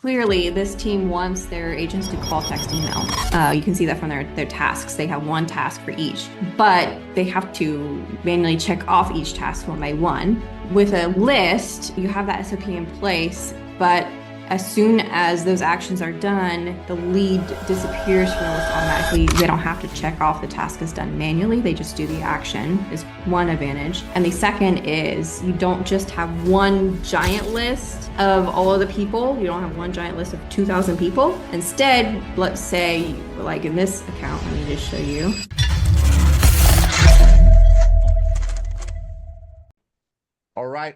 clearly this team wants their agents to call, text, email. You can see that from their tasks. They have one task for each, but they have to manually check off each task one by one. With a list, you have that SOP in place, but as soon as those actions are done, the lead disappears from the list automatically. They don't have to check off the task is done manually. They just do the action, is one advantage. And the second is you don't just have one giant list of all of the people. You don't have one giant list of 2,000 people. Instead, let's say, like in this account, let me just show you. All right.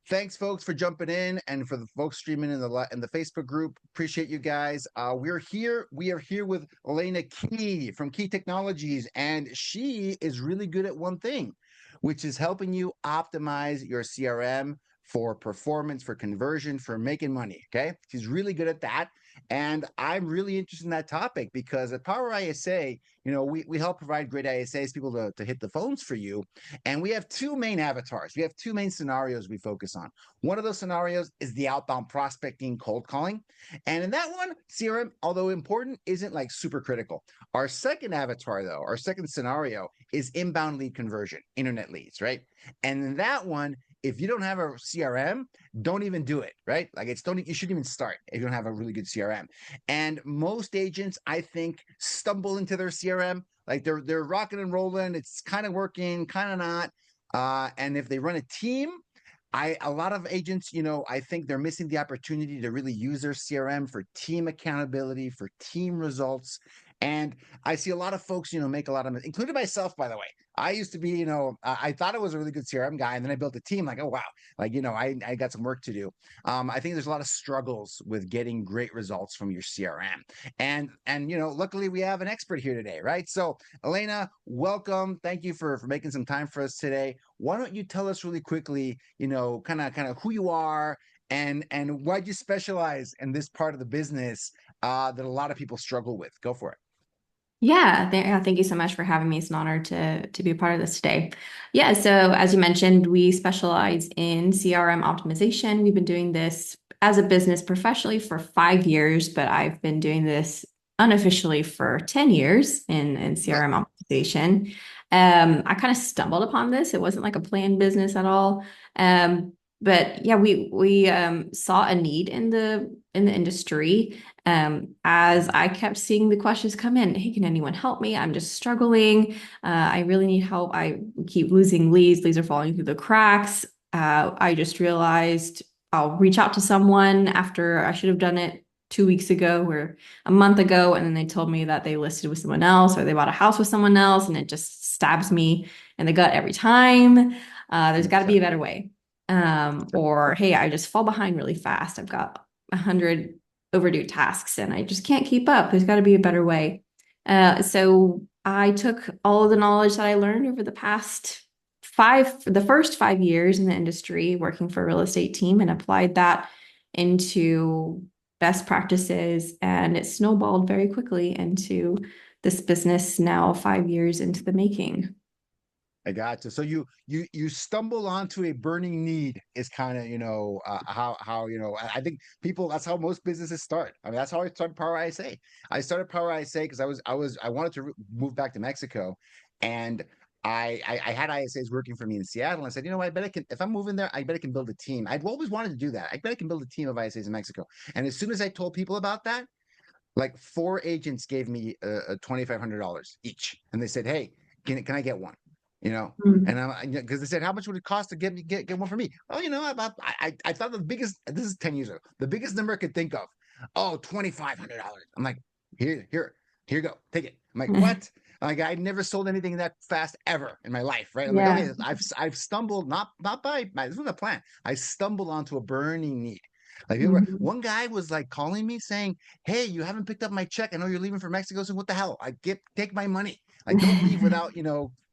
Thanks, folks, for jumping in, and for the folks streaming in the Facebook group. Appreciate you guys. We are here with Elena Kee from Key Technologies, and she is really good at one thing, which is helping you optimize your CRM for performance, for conversion, for making money. Okay, she's really good at that. And I'm really interested in that topic because at Power ISA, we help provide great ISAs, people to hit the phones for you. And we have two main avatars. We have two main scenarios we focus on. One of those scenarios is the outbound prospecting, cold calling. And in that one, CRM, although important, isn't like super critical. Our second avatar, though, our second scenario is inbound lead conversion, internet leads, right? And in that one, if you don't have a CRM, don't even do it, right? Like you shouldn't even start if you don't have a really good CRM. And most agents, I think, stumble into their CRM. Like they're rocking and rolling. It's kind of working, kind of not. And if they run a team, a lot of agents, I think they're missing the opportunity to really use their CRM for team accountability, for team results. And I see a lot of folks, make a lot of, including myself, by the way. I used to be, I thought I was a really good CRM guy, and then I built a team like, oh, wow, like, I got some work to do. I think there's a lot of struggles with getting great results from your CRM. And luckily we have an expert here today, right? So Elena, welcome. Thank you for making some time for us today. Why don't you tell us really quickly, kind of who you are and why you specialize in this part of the business that a lot of people struggle with. Go for it. Yeah, thank you so much for having me. It's an honor to be a part of this today. Yeah, so as you mentioned, we specialize in CRM optimization. We've been doing this as a business professionally for 5 years, but I've been doing this unofficially for 10 years in CRM optimization. I kind of stumbled upon this. It wasn't like a planned business at all. But yeah, we saw a need in the industry. As I kept seeing the questions come in, hey, can anyone help me? I'm just struggling. I really need help. I keep losing leads. Leads are falling through the cracks. I just realized I'll reach out to someone after I should have done it 2 weeks ago or a month ago. And then they told me that they listed with someone else or they bought a house with someone else. And it just stabs me in the gut every time. There's got to be a better way. Or, hey, I just fall behind really fast. I've got 100 overdue tasks and I just can't keep up. There's got to be a better way. So I took all of the knowledge that I learned over the first 5 years in the industry working for a real estate team and applied that into best practices. And it snowballed very quickly into this business now 5 years into the making. I got you. So you stumble onto a burning need is kind of, how I think people, that's how most businesses start. I mean, that's how I started Power ISA. I started Power ISA because I wanted to move back to Mexico, and I had ISAs working for me in Seattle. And I said, I bet I can, if I'm moving there, I bet I can build a team. I've always wanted to do that. I bet I can build a team of ISAs in Mexico. And as soon as I told people about that, like 4 agents gave me $2,500 each. And they said, hey, can I get one? And I'm because they said, how much would it cost to get one for me? Oh, I thought this is 10 years ago, the biggest number I could think of. Oh, $2,500. I'm like, here you go, take it. I'm like, what? Like, I never sold anything that fast ever in my life, right? I'm like, okay, I've stumbled, not by this wasn't a plan. I stumbled onto a burning need. Like one guy was like calling me saying, hey, you haven't picked up my check. I know you're leaving for Mexico. So what the hell? Take my money. Like, don't leave without,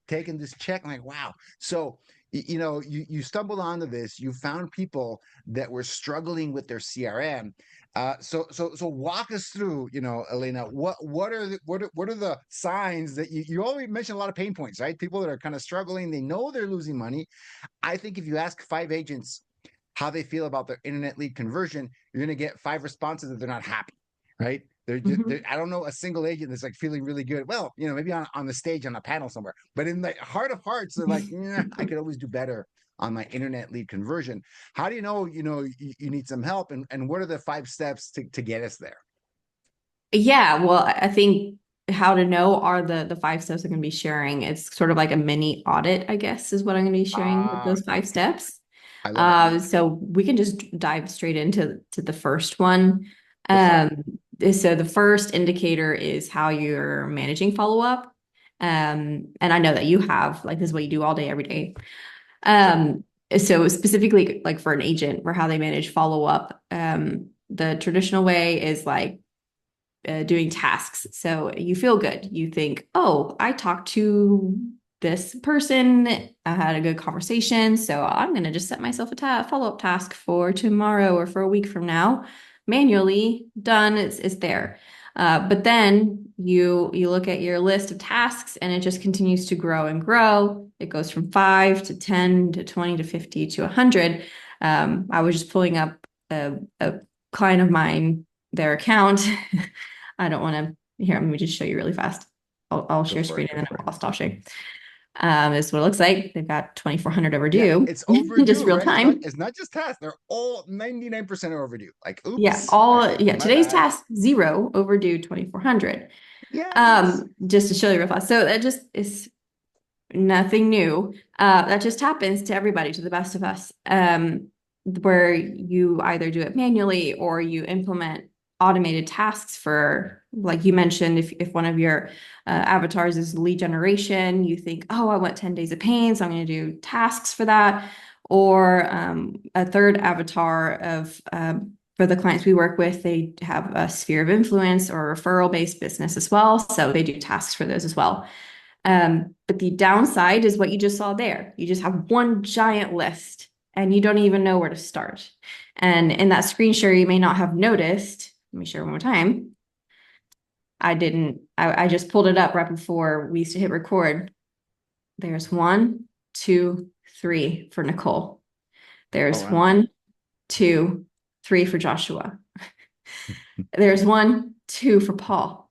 taking this check. I'm like, wow. So, you stumbled onto this, you found people that were struggling with their CRM. So walk us through, Elena, what are the signs that you already mentioned a lot of pain points, right? People that are kind of struggling, they know they're losing money. I think if you ask 5 agents, how they feel about their internet lead conversion, you're going to get 5 responses that they're not happy, right? I don't know a single agent that's like feeling really good. Well, maybe on the stage on a panel somewhere, but in the heart of hearts, they're like, I could always do better on my internet lead conversion. How do you know, you need some help, and what are the 5 steps to get us there? Yeah, well, I think how to know are the 5 steps I'm going to be sharing. It's sort of like a mini audit, I guess, is what I'm going to be sharing with those 5 steps. I love it. So we can just dive straight into the first one. Go for it. So the first indicator is how you're managing follow-up. And I know that you have, like, this is what you do all day, every day. So specifically like for an agent or how they manage follow-up, the traditional way is like doing tasks. So you feel good. You think, oh, I talked to this person, I had a good conversation, so I'm going to just set myself a follow-up task for tomorrow or for a week from now. Manually done, it's there. But then you look at your list of tasks and it just continues to grow and grow. It goes from 5 to 10 to 20 to 50 to 100. I was just pulling up a client of mine, their account. I don't want to, here, let me just show you really fast. I'll share screen and then I'll stop sharing. This is what it looks like. They've got 2,400 overdue. Yeah, it's overdue, just real right? time. It's not just tasks. They're all 99% are overdue. Like, oops. Yeah, today's bad. task 0, overdue 2,400. Yes. Just to show you real fast. So that just is nothing new. That just happens to everybody, to the best of us. Where you either do it manually or you implement automated tasks for, like you mentioned, if one of your avatars is lead generation, you think, oh, I want 10 days of pain, so I'm going to do tasks for that. Or a third avatar of for the clients we work with, they have a sphere of influence or referral-based business as well, so they do tasks for those as well. But the downside is what you just saw there. You just have one giant list and you don't even know where to start. And in that screen share, you may not have noticed. Let me share one more time. I just pulled it up right before we used to hit record. There's 1, 2, 3 for Nicole. There's 1, 2, 3 for Joshua. There's 1, 2 for Paul.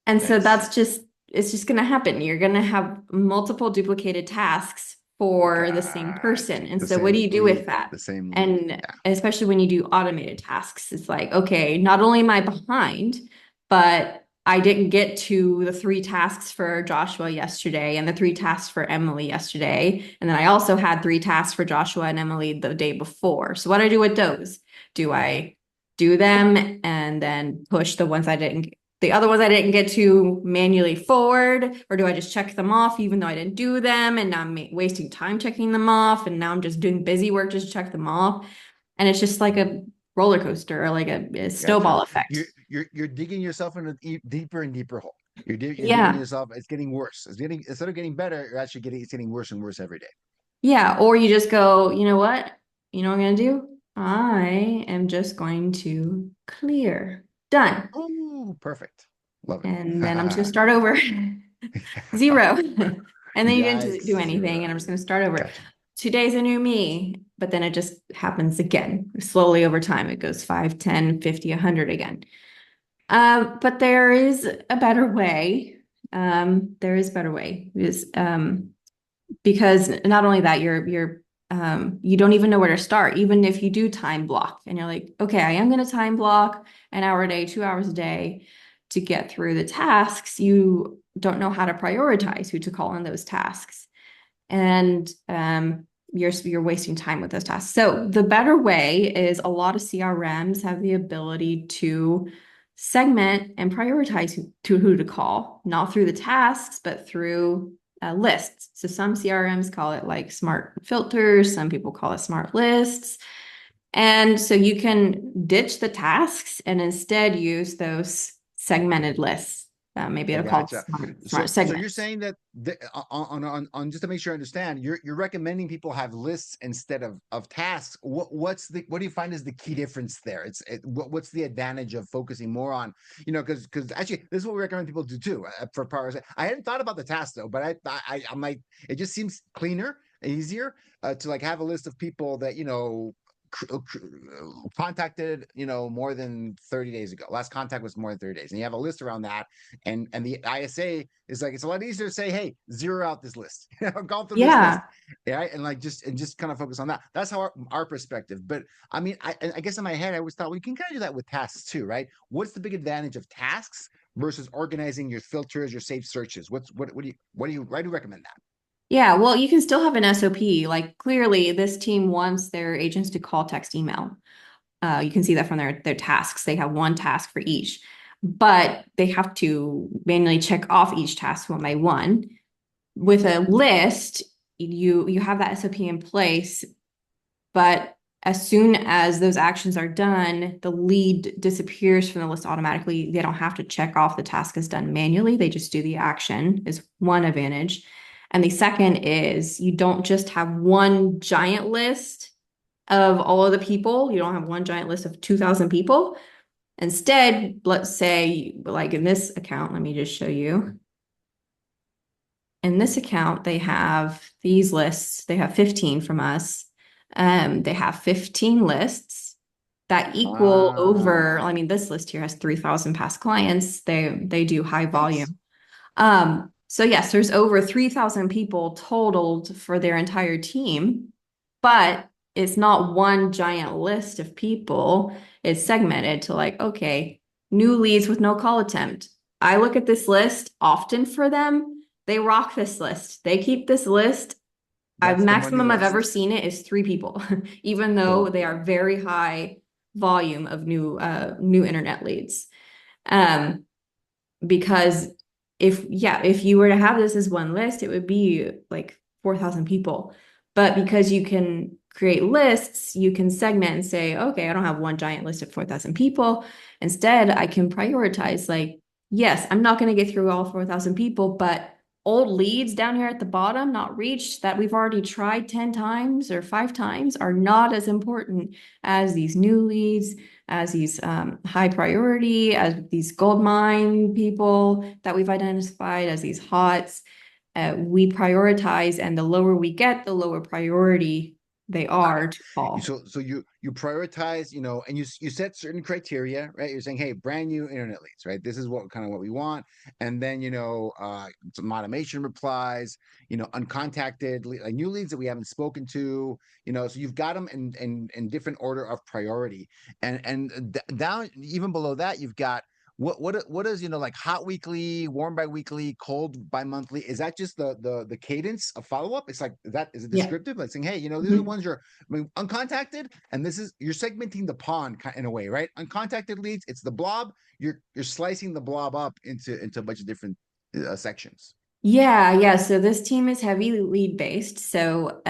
And so it's just going to happen. You're going to have multiple duplicated tasks for the same person. And so what do you do with that? And especially when you do automated tasks, it's like, okay, not only am I behind, but I didn't get to the 3 tasks for Joshua yesterday and the 3 tasks for Emily yesterday. And then I also had 3 tasks for Joshua and Emily the day before. So what do I do with those? Do I do them and then push the other ones I didn't get to manually forward, or do I just check them off even though I didn't do them, and now I'm wasting time checking them off, and now I'm just doing busy work just to check them off, and it's just like a roller coaster or like a snowball effect. You're digging yourself in a deeper and deeper hole. You're digging yourself. It's getting worse. Instead of getting better, it's getting worse and worse every day. Yeah, or you just go, you know what? You know what I'm gonna do? I am just going to clear. Done. Oh, perfect. Love it. And then I'm just gonna start over. 0. And then you didn't do anything, and I'm just gonna start over. Gotcha. Today's a new me, but then it just happens again, slowly over time. It goes 5, 10, 50, 100 again. But there is a better way. Because not only that, you don't even know where to start, even if you do time block and you're like, okay, I am going to time block an hour a day, 2 hours a day to get through the tasks. You don't know how to prioritize who to call on those tasks. And you're wasting time with those tasks. So the better way is, a lot of CRMs have the ability to segment and prioritize who to call, not through the tasks, but through lists. So some CRMs call it like smart filters. Some people call it smart lists. And so you can ditch the tasks and instead use those segmented lists. Maybe it'll call smart segments. So you're saying that on just to make sure I understand, you're recommending people have lists instead of tasks. What do you find is the key difference there? What's the advantage of focusing more on, because actually this is what we recommend people do too for priority. I hadn't thought about the tasks though, but I might. It just seems cleaner, easier to like have a list of people that contacted, more than 30 days ago. Last contact was more than 30 days. And you have a list around that. And the ISA is like, it's a lot easier to say, hey, zero out this list, go through this list. Yeah. And like, just kind of focus on that. That's how our perspective. But I mean, I guess in my head, I always thought, well, you can kind of do that with tasks too, right? What's the big advantage of tasks versus organizing your filters, your saved searches? Why do you recommend that? Yeah, well, you can still have an SOP. Like clearly, this team wants their agents to call, text, email. You can see that from their tasks. They have one task for each, but they have to manually check off each task one by one. With a list, you have that SOP in place, but as soon as those actions are done, the lead disappears from the list automatically. They don't have to check off the task is done manually. They just do the action is one advantage. And the second is you don't just have one giant list of all of the people. You don't have one giant list of 2,000 people. Instead, let's say, like in this account, let me just show you. In this account, they have these lists. They have 15 from us. They have 15 lists that equal over, I mean, this list here has 3,000 past clients. They do high volume. So yes, there's over 3,000 people totaled for their entire team, but it's not one giant list of people. It's segmented to like, okay, new leads with no call attempt. I look at this list often for them. They rock this list. They keep this list. Maximum I've ever seen it is 3 people, even though they are very high volume of new internet leads. Because if you were to have this as one list, it would be like 4,000 people. But because you can create lists, you can segment and say, okay, I don't have one giant list of 4,000 people. Instead, I can prioritize like, yes, I'm not going to get through all 4,000 people, but old leads down here at the bottom, not reached, that we've already tried 10 times or 5 times are not as important as these new leads, as these high priority, as these gold mine people that we've identified as these HOTS. We prioritize, and the lower we get, the lower priority they are to fall. So you prioritize, and you set certain criteria, right? You're saying, hey, brand new internet leads, right? This is what we want. And then, some automation replies, uncontacted, like new leads that we haven't spoken to, so you've got them in different order of priority. And down even below that, you've got what is like hot weekly, warm bi-weekly, cold bi-monthly? Is that just the cadence of follow-up? It's like is it descriptive? Like saying, hey, these are the ones uncontacted, and you're segmenting the pond in a way, right? Uncontacted leads, it's the blob. You're slicing the blob up into a bunch of different sections. Yeah. So this team is heavy lead based. So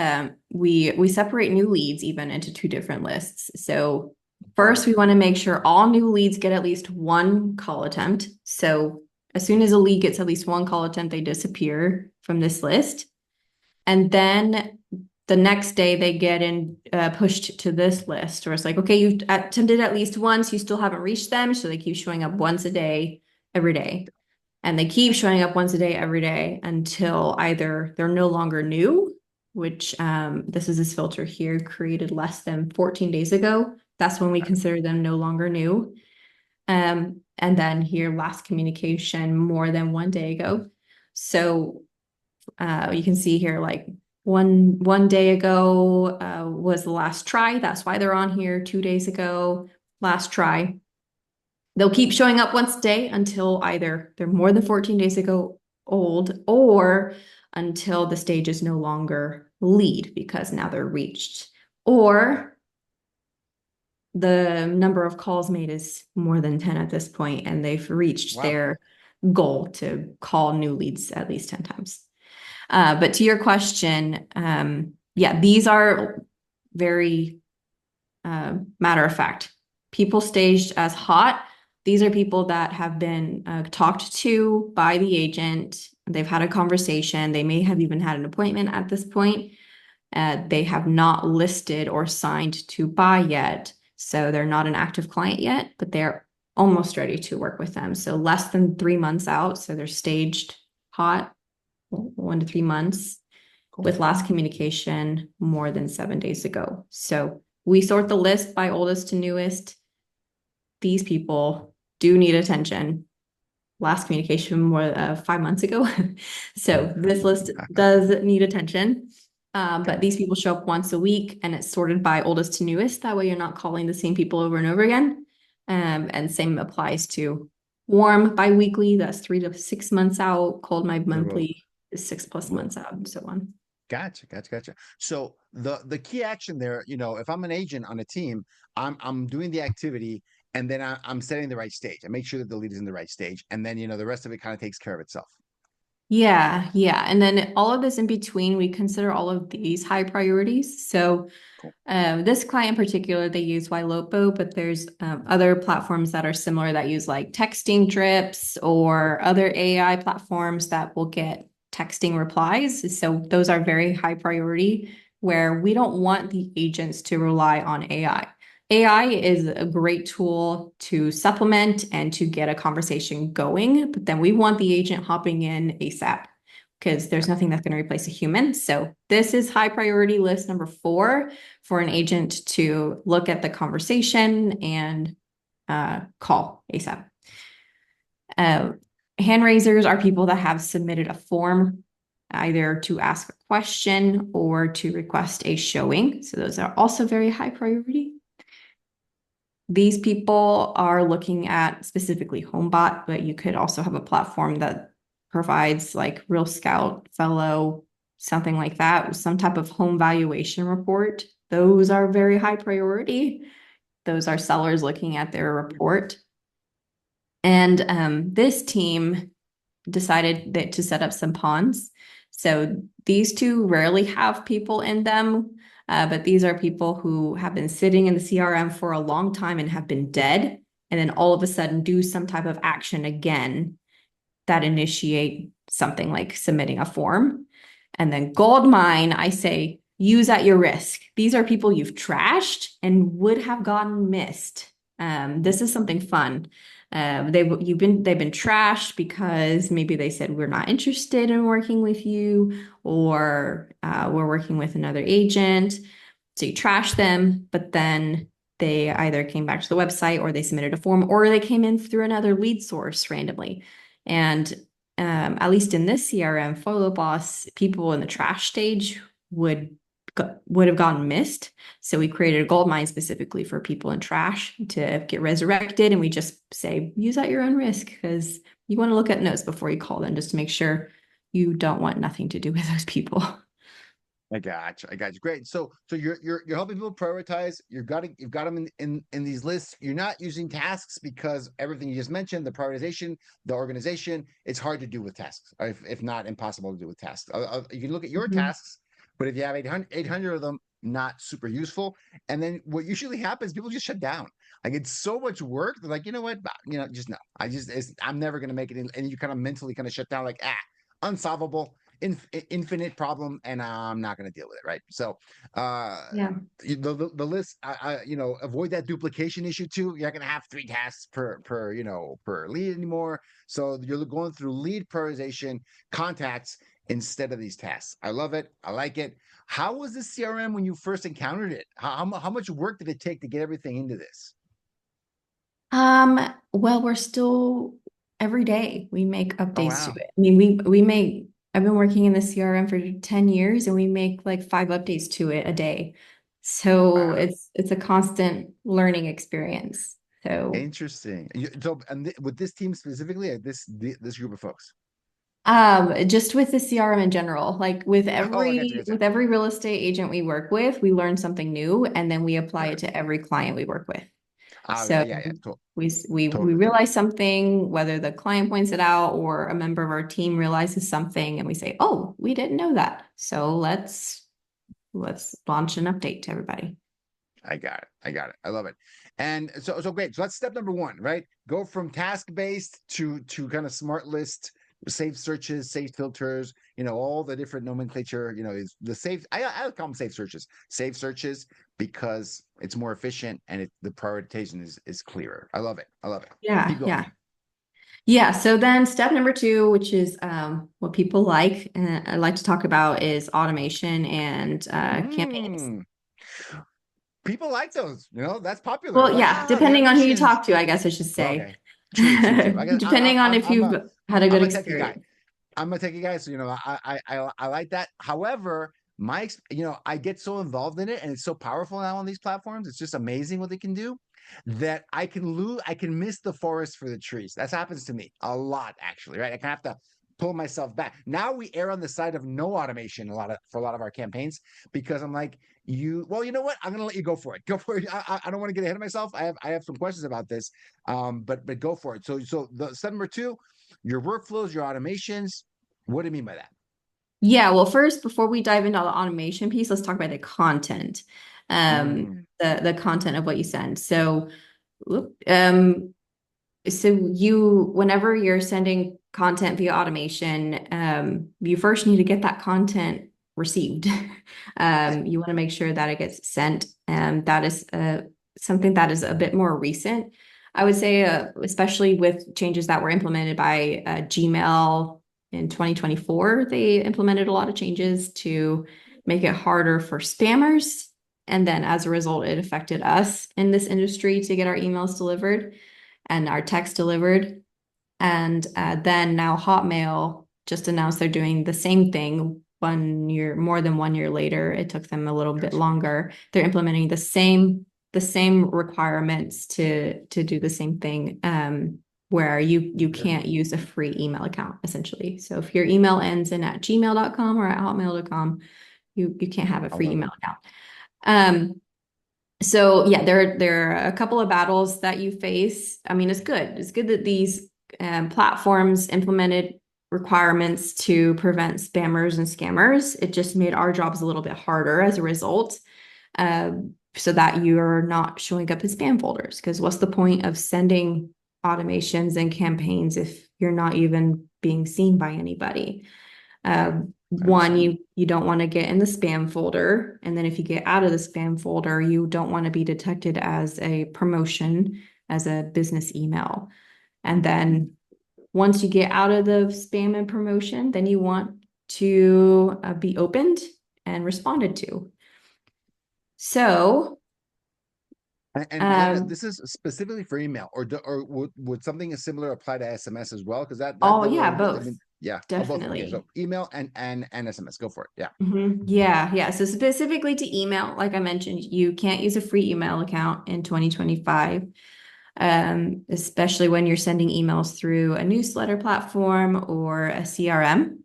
we separate new leads even into 2 different lists. So first, we want to make sure all new leads get at least 1 call attempt. So as soon as a lead gets at least 1 call attempt, they disappear from this list. And then the next day they get pushed to this list where it's like, okay, you've attempted at least once, you still haven't reached them. So they keep showing up once a day, every day. And they keep showing up once a day, every day until either they're no longer new, which this is this filter here created less than 14 days ago. That's when we consider them no longer new. And then here, last communication more than 1 day ago. So you can see here, like one day ago was the last try. That's why they're on here. 2 days ago, last try. They'll keep showing up once a day until either they're more than 14 days ago old, or until the stage is no longer lead because now they're reached, or the number of calls made is more than 10 at this point, and they've reached their goal to call new leads at least 10 times. But to your question, these are very matter of fact. People staged as hot. These are people that have been talked to by the agent. They've had a conversation. They may have even had an appointment at this point. They have not listed or signed to buy yet. So they're not an active client yet, but they're almost ready to work with them. So less than 3 months out. So they're staged hot, 1 to 3 months, with last communication more than 7 days ago. So we sort the list by oldest to newest. These people do need attention. Last communication was 5 months ago. So this list does need attention. But these people show up once a week and it's sorted by oldest to newest. That way you're not calling the same people over and over again. And same applies to warm biweekly, that's 3 to 6 months out. Cold monthly is 6+ months out, and so on. Gotcha. So the key action there, if I'm an agent on a team, I'm doing the activity, and then I'm setting the right stage. I make sure that the lead is in the right stage, and then the rest of it kind of takes care of itself. Yeah. And then all of this in between, we consider all of these high priorities. So Cool. this client in particular, they use 𝐌𝐿opo, but there's other platforms that are similar that use like texting drips or other AI platforms that will get texting replies. So those are very high priority where we don't want the agents to rely on AI. AI is a great tool to supplement and to get a conversation going, but then we want the agent hopping in ASAP because there's nothing that's going to replace a human. So this is high priority list number 4 for an agent to look at the conversation and call ASAP. Hand raisers are people that have submitted a form either to ask a question or to request a showing. So those are also very high priority. These people are looking at specifically HomeBot, but you could also have a platform that provides like Real Scout, Fellow, something like that, some type of home valuation report. Those are very high priority. Those are sellers looking at their report. And this team decided to set up some ponds. So these two rarely have people in them, but these are people who have been sitting in the CRM for a long time and have been dead, and then all of a sudden do some type of action again that initiate something like submitting a form. And then gold mine, I say, use at your risk. These are people you've trashed and would have gotten missed. This is something fun. They've been trashed because maybe they said we're not interested in working with you, or we're working with another agent. So you trash them, but then they either came back to the website or they submitted a form or they came in through another lead source randomly. And at least in this CRM, Follow Boss, people in the trash stage would have gotten missed. So we created a gold mine specifically for people in trash to get resurrected. And we just say, use at your own risk, because you want to look at notes before you call them just to make sure you don't want nothing to do with those people. I got you. Great. So you're helping people prioritize. You've got them in these lists. You're not using tasks because everything you just mentioned, the prioritization, the organization, it's hard to do with tasks, if not impossible to do with tasks. You can look at your tasks, but if you have 800 of them, not super useful. And then what usually happens, people just shut down. Like, it's so much work. They're like, you know what? Just no. I'm never going to make it. And you kind of mentally kind of shut down, like, unsolvable. Infinite problem, and I'm not going to deal with it, right? So the list, avoid that duplication issue too. You're not going to have 3 tasks per lead anymore. So you're going through lead prioritization, contacts instead of these tasks. I love it. I like it. How was this CRM when you first encountered it? How much work did it take to get everything into this? Well, we're still every day we make Oh, updates to wow. it. I mean, we make, I've been working in the CRM for 10 years and we make like 5 updates to it a day. So Wow. it's a constant learning experience. So Interesting. With this team specifically, this group of folks. just with the CRM in general, like with Oh, I got you. with every real estate agent we work with, we learn something new and then we apply it Right. to every client we work with. Yeah, So yeah. we Totally. realize something, whether the client points it out or a member of our team realizes something, and we say, "Oh, we didn't know that." So let's launch an update to everybody. I got it. I love it. And so great. So that's step number 1, right? Go from task based to kind of smart list, safe searches, safe filters, all the different nomenclature, is the safe. I call them safe searches because it's more efficient and the prioritization is clearer. I love it. Yeah, Keep going. yeah. Yeah, so then step number 2, which is what people like, and I like to talk about, is automation and campaigns. Mm. people like those. That's popular. Well, They're like, yeah, the depending on who you automations. talk to, I guess I should say. Okay, true. I guess Depending on if you've had a I'm good a techie guy. experience. I'm a techie guy, so I like that. However, I get so involved in it, and it's so powerful now on these platforms. It's just amazing what they can do that I can miss the forest for the trees. That happens to me a lot, actually, right? I kind of have to pull myself back. Now we err on the side of no automation for a lot of our campaigns because I'm like, well, you know what? I'm gonna let you go for it. Go for it. I don't want to get ahead of myself. I have some questions about this. But go for it. So the step number 2, your workflows, your automations. What do you mean by that? Yeah, well, first, before we dive into the automation piece, let's talk about the content, the content of what you send. So, whenever you're sending content via automation, you first need to get that content received. You want to make sure that it gets sent. That is something that is a bit more recent. I would say, especially with changes that were implemented by Gmail in 2024, they implemented a lot of changes to make it harder for spammers. And then as a result, it affected us in this industry to get our emails delivered and our text delivered. And then now Hotmail just announced they're doing the same thing more than 1 year later. It took them a little bit longer. They're implementing the same requirements to do the same thing, where you can't use a free email account, essentially. So if your email ends in at gmail.com or at hotmail.com, you can't have a free email account. So yeah, there are a couple of battles that you face. I mean, it's good. It's good that these platforms implemented requirements to prevent spammers and scammers. It just made our jobs a little bit harder as a result, so that you're not showing up in spam folders. Because what's the point of sending automations and campaigns if you're not even being seen by anybody? One, you don't want to get in the spam folder. And then if you get out of the spam folder, you don't want to be detected as a promotion, as a business email. And then once you get out of the spam and promotion, then you want to be opened and responded to. So, and this is specifically for email, or would something similar apply to SMS as well? Because that yeah, both. I mean, yeah, definitely. Both. Okay, so email and SMS. Go for it. Yeah. Yeah. So specifically to email, like I mentioned, you can't use a free email account in 2025, especially when you're sending emails through a newsletter platform or a CRM.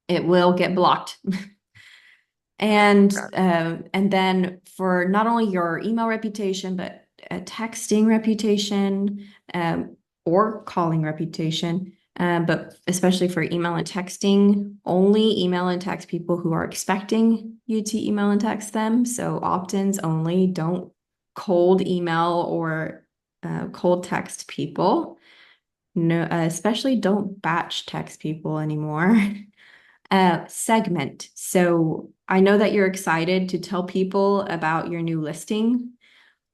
It will get blocked. And then for not only your email reputation, but a texting reputation, or calling reputation, but especially for email and texting, only email and text people who are expecting you to email and text them. So opt-ins only. Don't cold email or cold text people. No, especially don't batch text people anymore. Segment. So I know that you're excited to tell people about your new listing,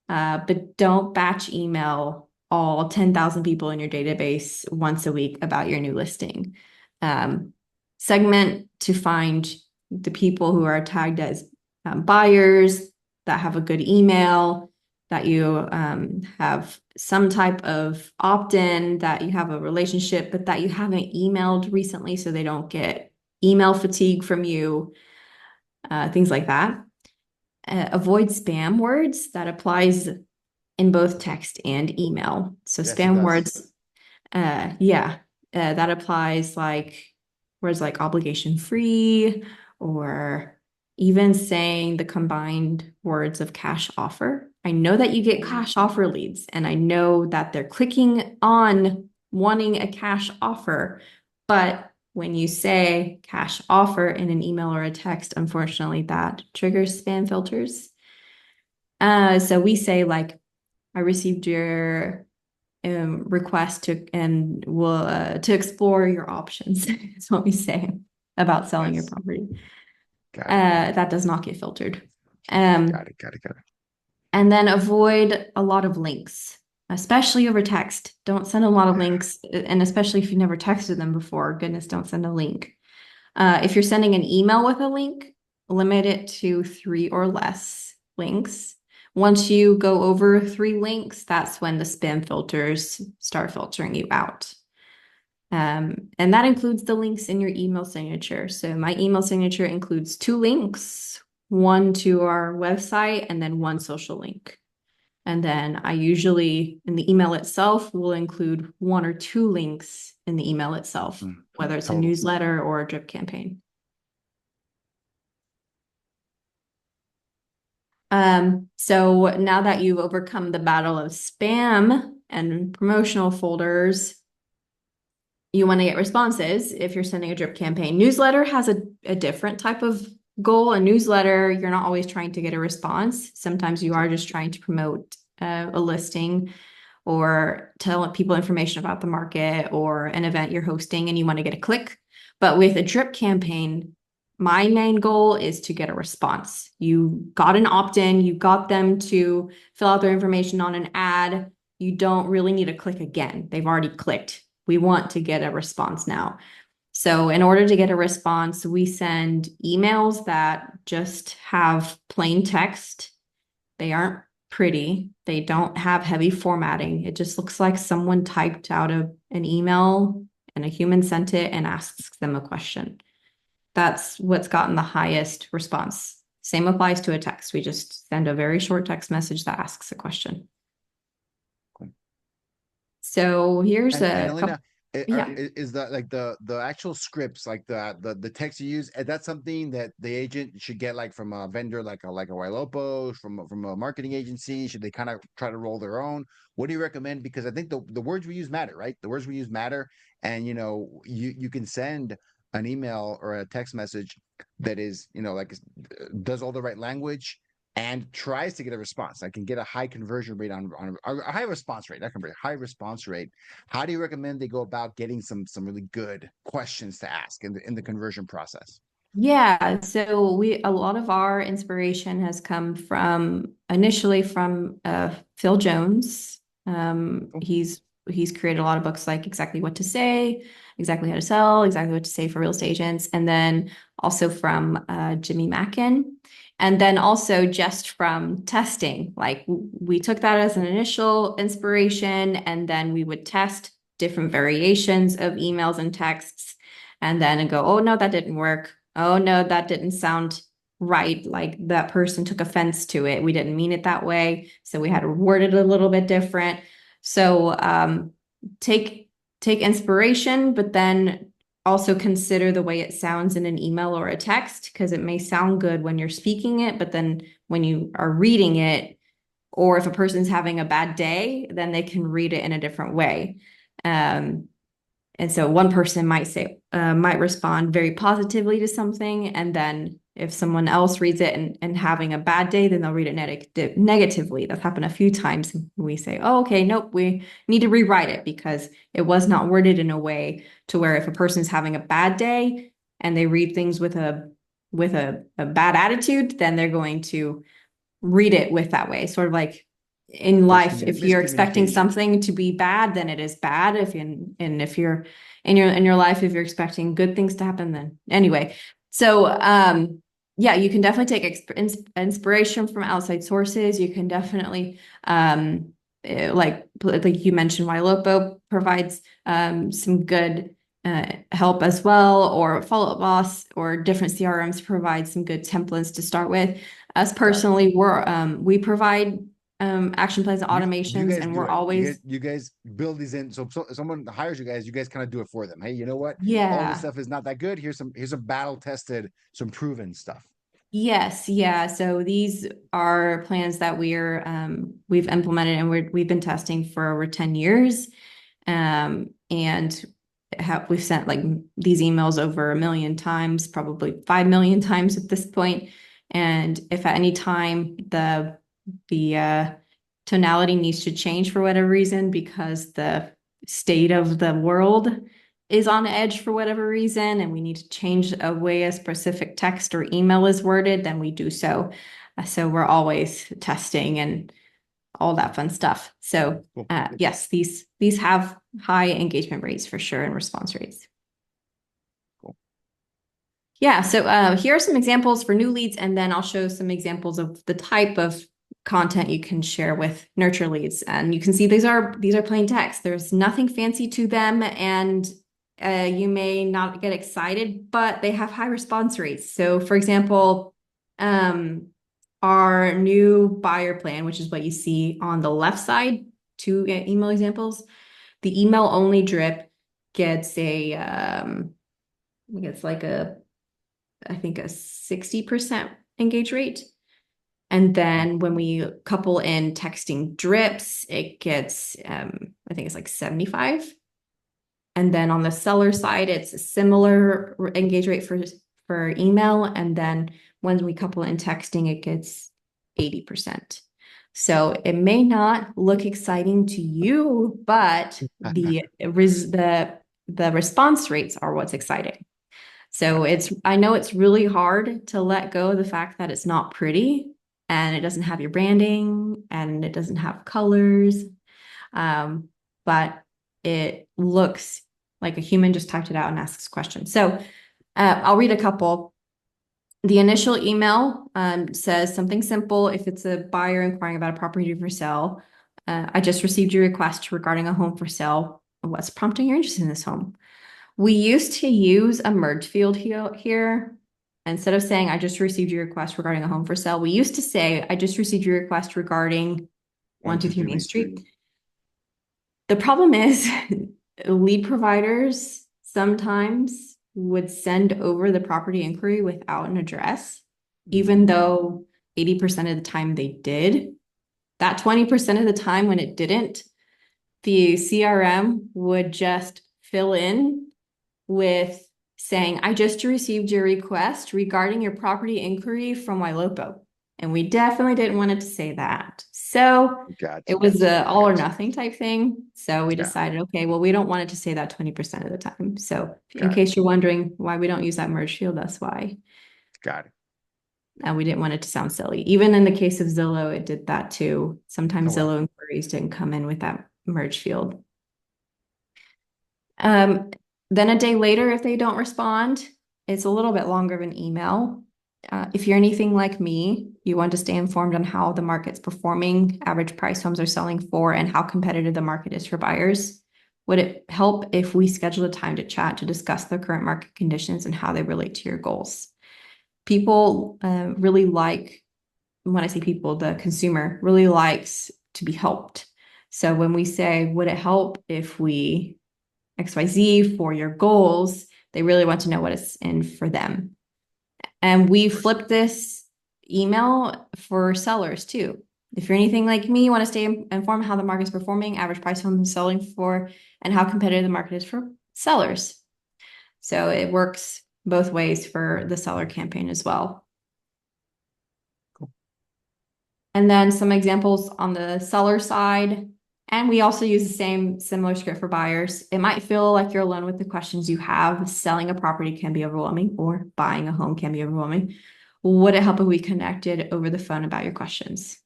but don't batch email all 10,000 people in your database once a week about your new listing. Segment to find the people who are tagged as buyers, that have a good email, that you have some type of opt-in, that you have a relationship, but that you haven't emailed recently so they don't get email fatigue from you, things like that. Avoid spam words. That applies in both text and email. So Yes, spam words, that applies like words like obligation free, or even saying the combined words of cash offer. I know that you get cash offer leads, and I know that they're clicking on wanting a cash offer, but when you say cash offer in an email or a text, unfortunately, that triggers spam filters. So we say like, I received your request to explore your options. That's what we say about selling your property. That does not get filtered. Got it. And then avoid a lot of links, especially over text. Don't send a lot of links, and especially if you've never texted them before, goodness, don't send a link. If you're sending an email with a link, limit it to 3 or less links. Once you go over 3 links, that's when the spam filters start filtering you out. And that includes the links in your email signature. So my email signature includes 2 links, one to our website and then 1 social link. And then I usually, in the email itself, will include 1 or 2 links in the email itself, whether it's a newsletter or a drip campaign. So now that you've overcome the battle of spam and promotional folders, you want to get responses if you're sending a drip campaign. Newsletter has a different type of goal. A newsletter, you're not always trying to get a response. Sometimes you are just trying to promote a listing or tell people information about the market or an event you're hosting and you want to get a click. But with a drip campaign, my main goal is to get a response. You got an opt-in, you got them to fill out their information on an ad. You don't really need to click again. They've already clicked. We want to get a response now. So in order to get a response, we send emails that just have plain text. They aren't pretty. They don't have heavy formatting. It just looks like someone typed out an email and a human sent it and asks them a question. That's what's gotten the highest response. Same applies to a text. We just send a very short text message that asks a question. So here's Elena, yeah. is that like the actual scripts, like the text you use, is that something that the agent should get like from a vendor, like a 𝐌𝐿opo, from a marketing agency? Should they kind of try to roll their own? What do you recommend? Because I think the words we use matter, right? The words we use matter, and you can send an email or a text message that is like does all the right language and tries to get a response. I can get a high conversion rate on a high response rate. That can be a high response rate. How do you recommend they go about getting some really good questions to ask in the conversion process? Yeah, so a lot of our inspiration has come from initially from Phil Jones. He's created a lot of books like Exactly What to Say, Exactly How to Sell, Exactly What to Say for Real Estate Agents, and then also from Jimmy Mackin. And then also just from testing, like we took that as an initial inspiration, and then we would test different variations of emails and texts, and then go, oh no, that didn't work. Oh no, that didn't sound right. Like that person took offense to it. We didn't mean it that way. So we had to word it a little bit different. So take inspiration, but then also consider the way it sounds in an email or a text, because it may sound good when you're speaking it, but then when you are reading it, or if a person's having a bad day, then they can read it in a different way. And so one person might respond very positively to something, and then if someone else reads it and having a bad day, then they'll read it negatively. That's happened a few times. We say, oh, okay, nope, we need to rewrite it because it was not worded in a way to where if a person's having a bad day and they read things with a bad attitude, then they're going to read it with that way. Sort of like in life, if you're expecting something to be bad, then it is bad. If you're in your life, if you're expecting good things to happen, then anyway. So yeah, you can definitely take inspiration from outside sources. You can definitely like you mentioned, 𝐌𝐿opo provides some good help as well, or Follow Up Boss or different CRMs provide some good templates to start with. Us personally, we provide action plans and automations, and we're always you guys build these in. So someone hires you guys kind of do it for them. Hey, you know what? Yeah. All this stuff is not that good. Here's some battle tested, some proven stuff. Yes, yeah. So these are plans that we've implemented and we've been testing for over 10 years. And we've sent like these emails over 1 million times, probably 5 million times at this point. And if at any time the tonality needs to change for whatever reason, because the state of the world is on edge for whatever reason, and we need to change a way a specific text or email is worded, then we do so. So we're always testing and all that fun stuff. So yes, these have high engagement rates for sure and response rates. Cool. Yeah, so here are some examples for new leads, and then I'll show some examples of the type of content you can share with nurture leads. And you can see these are plain text. There's nothing fancy to them, and you may not get excited, but they have high response rates. So for example, our new buyer plan, which is what you see on the left side, 2 email examples, the email only drip gets I think a 60% engage rate. And then when we couple in texting drips, it gets, I think it's like 75. And then on the seller side, it's a similar engage rate for email. And then when we couple in texting, it gets 80%. So it may not look exciting to you, but the response rates are what's exciting. So I know it's really hard to let go of the fact that it's not pretty, and it doesn't have your branding, and it doesn't have colors, but it looks like a human just typed it out and asks questions. So I'll read a couple. The initial email says something simple. If it's a buyer inquiring about a property for sale, I just received your request regarding a home for sale. What's prompting your interest in this home? We used to use a merge field here. Instead of saying, I just received your request regarding a home for sale, we used to say, I just received your request regarding 123 Main Street. The problem is lead providers sometimes would send over the property inquiry without an address, even though 80% of the time they did. That 20% of the time when it didn't, the CRM would just fill in with saying, I just received your request regarding your property inquiry from 𝐌𝐿𝐿𝐿. And we definitely didn't want it to say that. So it was an all or nothing type thing. So we decided, okay, well, we don't want it to say that 20% of the time. So in case you're wondering why we don't use that merge field, that's why. Got it. And we didn't want it to sound silly. Even in the case of Zillow, it did that too. Sometimes Zillow inquiries didn't come in with that merge field. Then a day later, if they don't respond, it's a little bit longer of an email. If you're anything like me, you want to stay informed on how the market's performing, average price homes are selling for, and how competitive the market is for buyers. Would it help if we schedule a time to chat to discuss the current market conditions and how they relate to your goals? People really like, when I say people, the consumer really likes to be helped. So when we say, would it help if we XYZ for your goals, they really want to know what it's in for them. And we flip this email for sellers too. If you're anything like me, you want to stay informed how the market's performing, average price homes selling for, and how competitive the market is for sellers. So it works both ways for the seller campaign as well. Cool. And then some examples on the seller side. And we also use the same similar script for buyers. It might feel like you're alone with the questions you have. Selling a property can be overwhelming, or buying a home can be overwhelming. Would it help if we connected over the phone about your questions?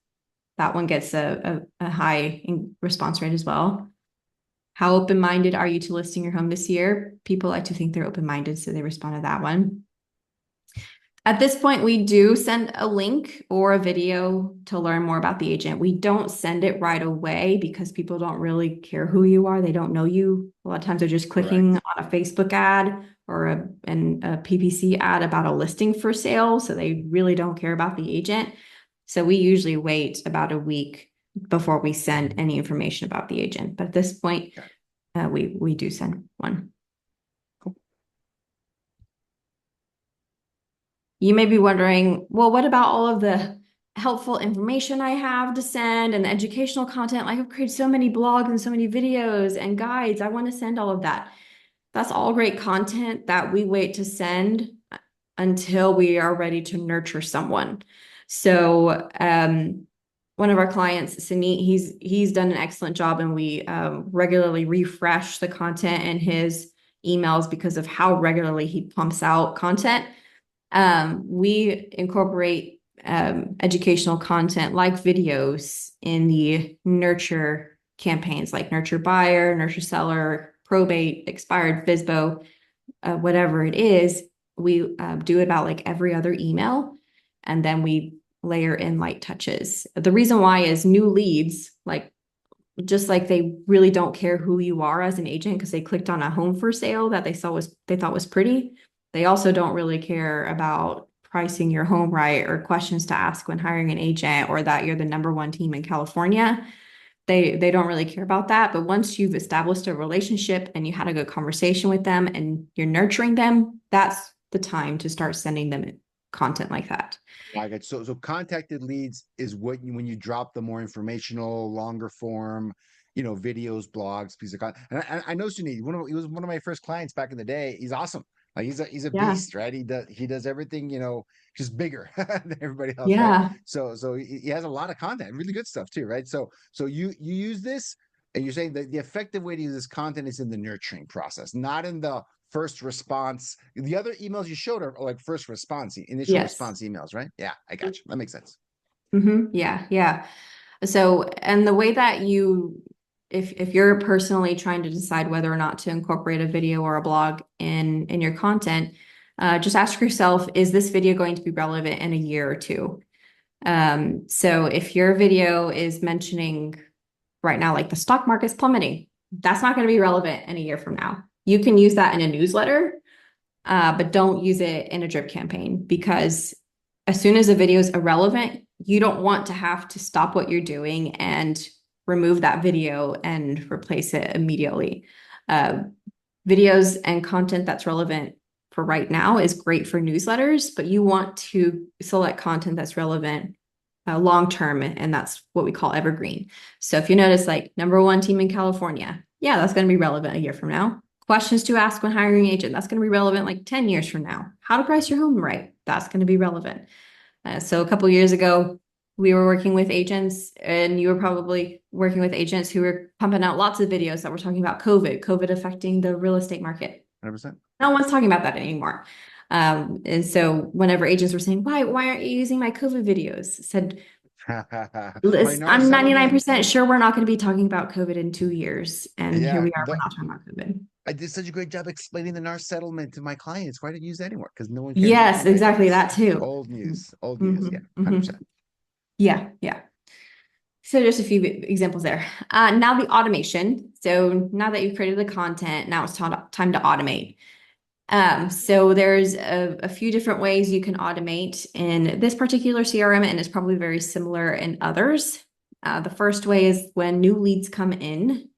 That one gets a high response rate as well. How open-minded are you to listing your home this year? People like to think they're open-minded, so they respond to that one. At this point, we do send a link or a video to learn more about the agent. We don't send it right away because people don't really care who you are. They don't know you. A lot of times they're just clicking on a Facebook ad or a PPC ad about a listing for sale. So they really don't care about the agent. So we usually wait about a week before we send any information about the agent. But at this point, we do send one. You may be wondering, well, what about all of the helpful information I have to send and the educational content? Like, I've created so many blogs and so many videos and guides. I want to send all of that. That's all great content that we wait to send until we are ready to nurture someone. So one of our clients, Sunit, he's done an excellent job, and we regularly refresh the content in his emails because of how regularly he pumps out content. We incorporate educational content like videos in the nurture campaigns, like nurture buyer, nurture seller, probate, expired, FSBO, whatever it is. We do it about like every other email, and then we layer in light touches. The reason why is new leads, like just like they really don't care who you are as an agent because they clicked on a home for sale that they thought was pretty. They also don't really care about pricing your home right or questions to ask when hiring an agent or that you're the #1 team in California. They don't really care about that. But once you've established a relationship and you had a good conversation with them and you're nurturing them, that's the time to start sending them content like that. I got so contacted leads is what when you drop the more informational, longer form, videos, blogs, piece of content. And I know Sunil, he was one of my first clients back in the day. He's awesome. Like he's a Yeah. beast, right? He does everything, just bigger than everybody else, right? Yeah. So he has a lot of content, really good stuff too, right? So you use this, and you're saying that the effective way to use this content is in the nurturing process, not in the first response. The other emails you showed are like first response, initial Yes. response emails, right? Yeah, I got you. That makes sense. Yeah. Yeah. So, and the way that if you're personally trying to decide whether or not to incorporate a video or a blog in your content, just ask yourself, is this video going to be relevant in a year or two? So if your video is mentioning right now, like the stock market's plummeting, that's not going to be relevant in a year from now. You can use that in a newsletter, but don't use it in a drip campaign because as soon as a video is irrelevant, you don't want to have to stop what you're doing and remove that video and replace it immediately. Videos and content that's relevant for right now is great for newsletters, but you want to select content that's relevant long term, and that's what we call evergreen. So if you notice, like #1 team in California, yeah, that's going to be relevant a year from now. Questions to ask when hiring an agent, that's going to be relevant like 10 years from now. How to price your home right, that's going to be relevant. So a couple years ago, we were working with agents, and you were probably working with agents who were pumping out lots of videos that were talking about COVID affecting the real estate market. 100%. No one's talking about that anymore. And so whenever agents were saying, why aren't you using my COVID videos? I said, I'm 99% sure we're not going to be talking about COVID in 2 years. And here Yeah, we are, we're not talking about COVID. I did such a great job explaining the NAR settlement to my clients. Why didn't you use that anymore? Because no one cares Yes, anymore, right? exactly. That too. Old news, old news. Yeah, Mm-hmm, mm-hmm. 100%. Yeah, yeah. So just a few examples there. Now the automation. So now that you've created the content, now it's time to automate. So there's a few different ways you can automate in this particular CRM, and it's probably very similar in others. The first way is when new leads come in,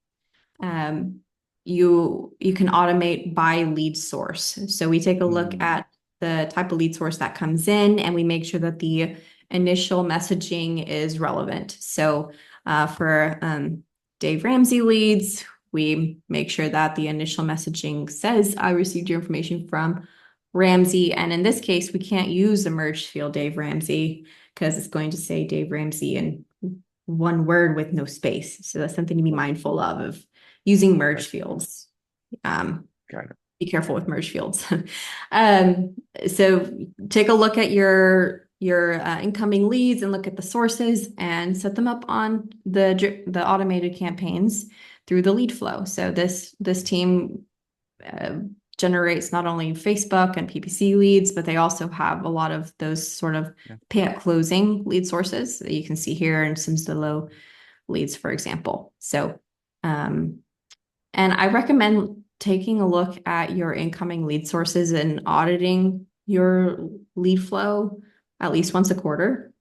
you can automate by lead source. So we take a look at the type of lead source that comes in, and we make sure that the initial messaging is relevant. So for Dave Ramsey leads, we make sure that the initial messaging says, I received your information from Ramsey. And in this case, we can't use the merged field Dave Ramsey because it's going to say Dave Ramsey in one word with no space. So that's something to be mindful of using merged fields. Got it. Be careful with merged fields. So take a look at your incoming leads and look at the sources and set them up on the automated campaigns through the lead flow. So this team generates not only Facebook and PPC leads, but they also have a lot of those sort of pay at closing lead sources that you can see here in some Zillow leads, for example. So, and I recommend taking a look at your incoming lead sources and auditing your lead flow at least once a quarter.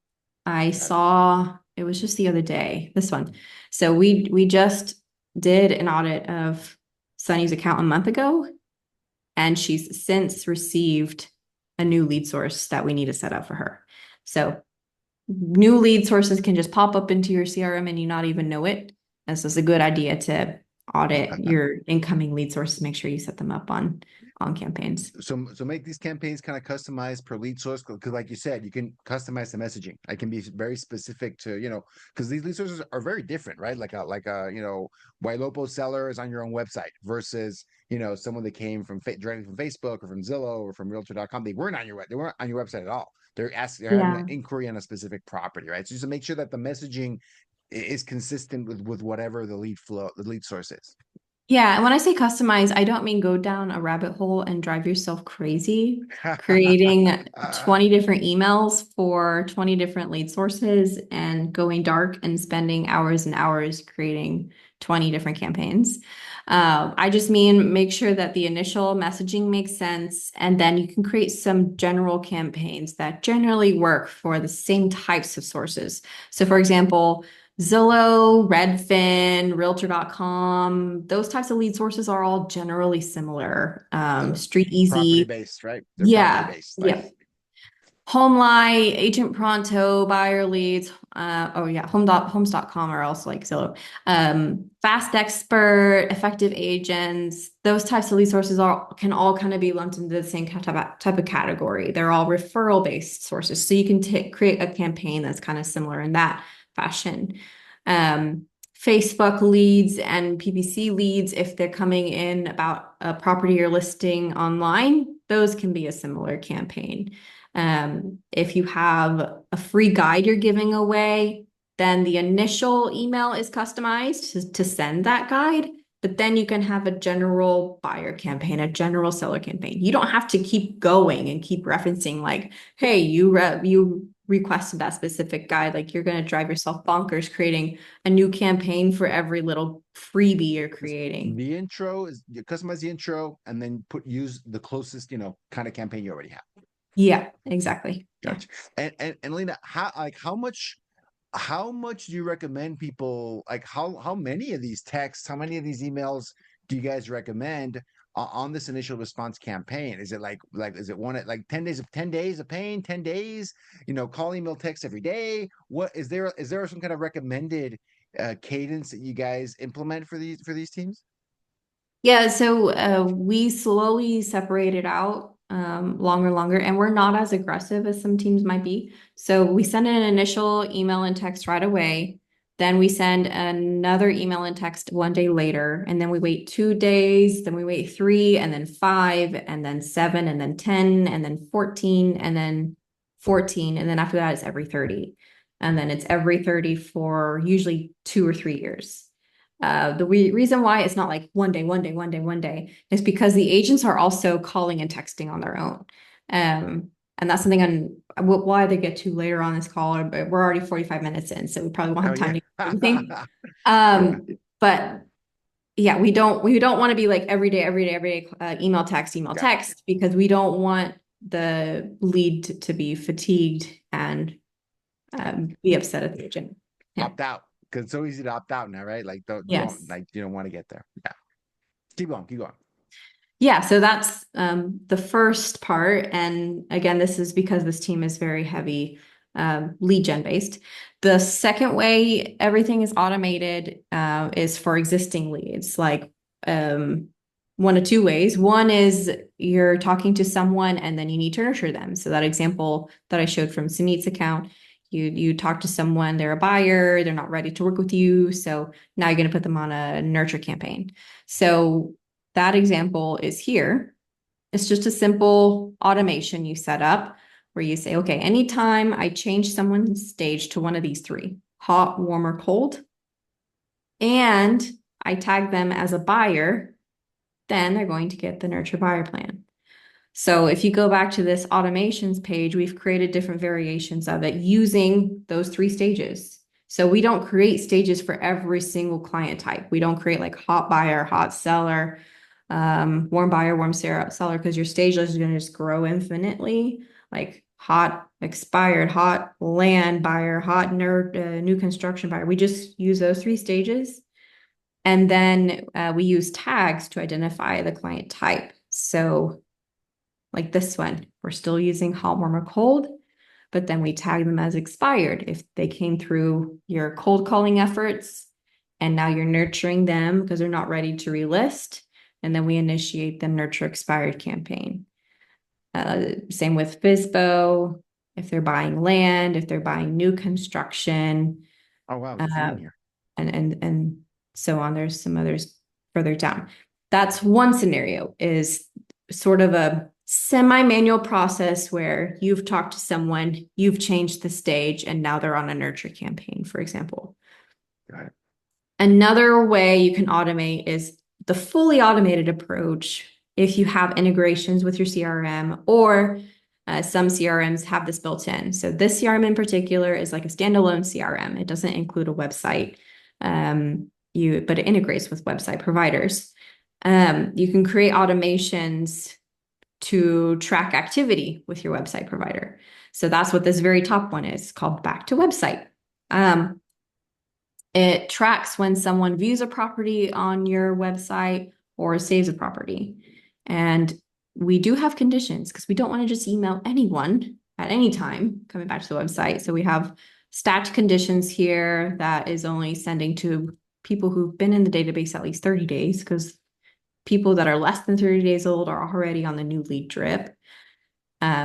I saw, it was just the other day, this one. So we just did an audit of Sunny's account a month ago, and she's since received a new lead source that we need to set up for her. So new lead sources can just pop up into your CRM and you not even know it. And so it's a good idea to audit your incoming lead sources, make sure you set them up on campaigns. So make these campaigns kind of customized per lead source, because like you said, you can customize the messaging. I can be very specific to, because these lead sources are very different, right? Like a Wailopo seller is on your own website versus, someone that came directly from Facebook or from Zillow or from realtor.com. They weren't on your website at all. They're having an inquiry on a specific property, right? So just to make sure that the messaging is consistent with whatever the lead source is. Yeah, and when I say customize, I don't mean go down a rabbit hole and drive yourself crazy, creating 20 different emails for 20 different lead sources and going dark and spending hours and hours creating 20 different campaigns. I just mean make sure that the initial messaging makes sense, and then you can create some general campaigns that generally work for the same types of sources. So, for example, Zillow, Redfin, Realtor.com, those types of lead sources are all generally similar. Street Property Easy. based, right? They're property Yeah. based, like Yeah. HomeLight, Agent Pronto, buyer leads. Oh yeah, homes.com are also like Zillow. Fast Expert, effective agents. Those types of lead sources can all kind of be lumped into the same type of category. They're all referral based sources, so you can create a campaign that's kind of similar in that fashion. Facebook leads and PPC leads, if they're coming in about a property or listing online, those can be a similar campaign. If you have a free guide you're giving away, then the initial email is customized to send that guide, but then you can have a general buyer campaign, a general seller campaign. You don't have to keep going and keep referencing like, hey, you requested that specific guide. Like you're going to drive yourself bonkers creating a new campaign for every little freebie you're creating. the intro is you customize the intro and then use the closest, kind of campaign you already have. Yeah, exactly. Yeah. Gotcha. And Lena, how much do you recommend people, like how many of these texts, how many of these emails do you guys recommend on this initial response campaign? Is it like is it one at like 10 days of pain, 10 days, call, email, text every day? What is there some kind of recommended cadence that you guys implement for these teams? Yeah, so we slowly separated out longer, and we're not as aggressive as some teams might be. So we send an initial email and text right away. Then we send another email and text one day later, and then we wait 2 days, then we wait three, and then five, and then seven, and then 10, and then 14, and then 14. And then after that, it's every 30. And then it's every 30 for usually 2 or 3 years. The reason why it's not like one day, one day, one day, one day is because the agents are also calling and texting on their own. And that's something on why they get to later on this call, but we're already 45 minutes in, so we probably won't have time to do everything. Yeah. But yeah, we don't want to be like every day, email, Got text, because we don't want the lead to be fatigued and be upset at the agent. Yeah. Opt out, because it's so easy to opt out now, right? Like Yes. you don't want to get there. Yeah. Keep going. Yeah, so that's the first part. And again, this is because this team is very heavy lead gen based. The second way everything is automated is for existing leads, like one of two ways. One is you're talking to someone and then you need to nurture them. So that example that I showed from Sumit's account, you talk to someone, they're a buyer, they're not ready to work with you. So now you're going to put them on a nurture campaign. So that example is here. It's just a simple automation you set up where you say, okay, anytime I change someone's stage to one of these three, hot, warm, or cold, and I tag them as a buyer, then they're going to get the nurture buyer plan. So if you go back to this automations page, we've created different variations of it using those three stages. So we don't create stages for every single client type. We don't create like hot buyer, hot seller, warm buyer, warm seller, because your stage list is going to just grow infinitely. Like hot expired, hot land buyer, hot new construction buyer. We just use those three stages. And then we use tags to identify the client type. So like this one, we're still using hot, warm, or cold, but then we tag them as expired if they came through your cold calling efforts and now you're nurturing them because they're not ready to relist. And then we initiate the nurture expired campaign. Same with FISBO, if they're buying land, if they're buying new construction. Oh wow, there's even here. And so on. There's some others further down. That's one scenario, is sort of a semi-manual process where you've talked to someone, you've changed the stage, and now they're on a nurture campaign, for example. Got it. Another way you can automate is the fully automated approach, if you have integrations with your CRM, or some CRMs have this built in. So this CRM in particular is like a standalone CRM. It doesn't include a website, but it integrates with website providers. You can create automations to track activity with your website provider. So that's what this very top one is, called Back to Website. It tracks when someone views a property on your website or saves a property. And we do have conditions because we don't want to just email anyone at any time coming back to the website. So we have stacked conditions here that is only sending to people who've been in the database at least 30 days, because people that are less than 30 days old are already on the new lead drip.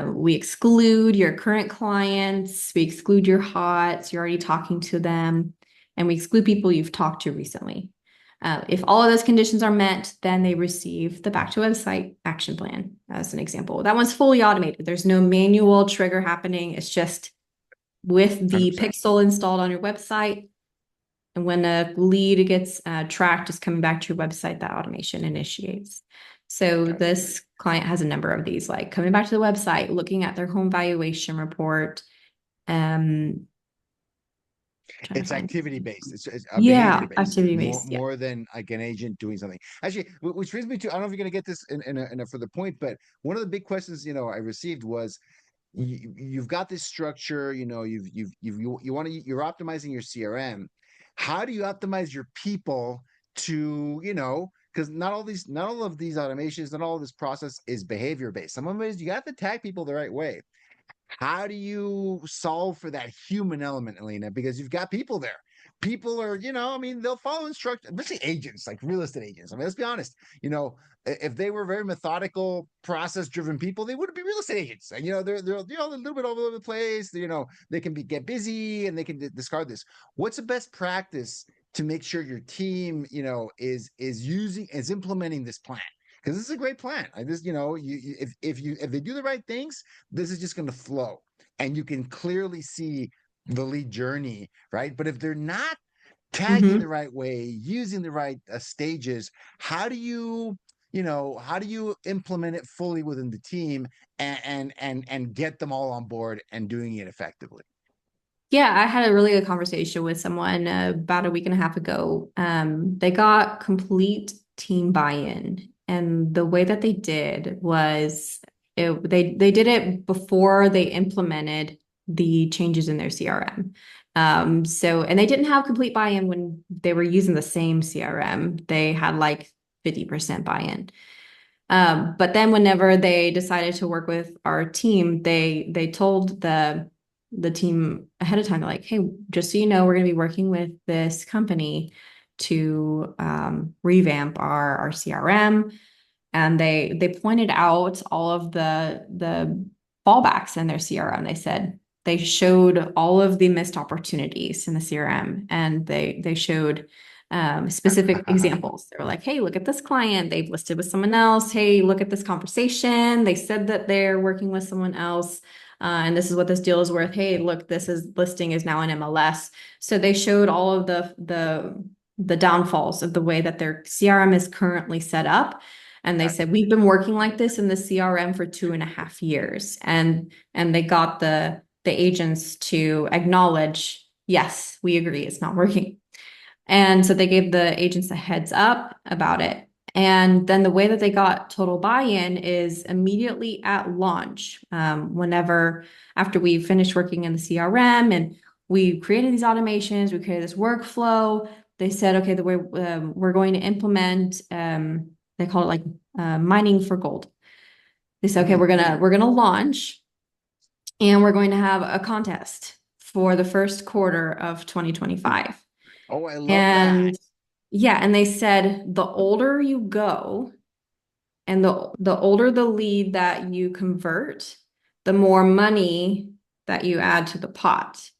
We exclude your current clients. We exclude your HOTs. You're already talking to them. And we exclude people you've talked to recently. If all of those conditions are met, then they receive the Back to Website action plan, as an example. That one's fully automated. There's no manual trigger happening. It's just with the 100%. pixel installed on your website. And when a lead gets tracked, just coming back to your website, that automation initiates. So this client has a number of these, like coming back to the website, looking at their home valuation report. It's activity based. It's Yeah, behavior based, activity based. Yeah. more than like an agent doing something. Actually, which brings me to, I don't know if you're going to get this in a further point, but one of the big questions I received was, you've got this structure, you want to, you're optimizing your CRM. How do you optimize your people to, because not all of these automations, not all of this process is behavior based. Some of it is you got to tag people the right way. How do you solve for that human element, Elena? Because you've got people there. People are, they'll follow instructions, especially agents, like real estate agents. Let's be honest. If they were very methodical, process-driven people, they wouldn't be real estate agents. And they're a little bit all over the place. They can get busy and they can discard this. What's the best practice to make sure your team, is implementing this plan? Because this is a great plan. If they do the right things, this is just going to flow, and you can clearly see the lead journey, right? But if they're not tagging the right way, using the right stages, how do you implement it fully within the team and get them all on board and doing it effectively? Yeah, I had a really good conversation with someone about a week and a half ago. They got complete team buy-in, and the way that they did was they did it before they implemented the changes in their CRM. And they didn't have complete buy-in when they were using the same CRM. They had like 50% buy-in. But then whenever they decided to work with our team, they told the team ahead of time, like, hey, just so you know, we're going to be working with this company to revamp our CRM. And they pointed out all of the fallbacks in their CRM. They said they showed all of the missed opportunities in the CRM, and they showed specific examples. They were like, hey, look at this client. They've listed with someone else. Hey, look at this conversation. They said that they're working with someone else. And this is what this deal is worth. Hey, look, listing is now in MLS. So they showed all of the downfalls of the way that their CRM is currently set up. And they said, we've been working like this in the CRM for 2.5 years. And they got the agents to acknowledge, yes, we agree, it's not working. And so they gave the agents a heads up about it. And then the way that they got total buy-in is immediately at launch. After we finished working in the CRM and we created these automations, we created this workflow, they said, okay, the way we're going to implement, they call it like mining for gold. They said, okay, we're gonna launch, and we're going to have a contest for the first quarter of 2025. Oh, I love that. Yeah, and they said the older you go and the older the lead that you convert, the more money that you add to the pot.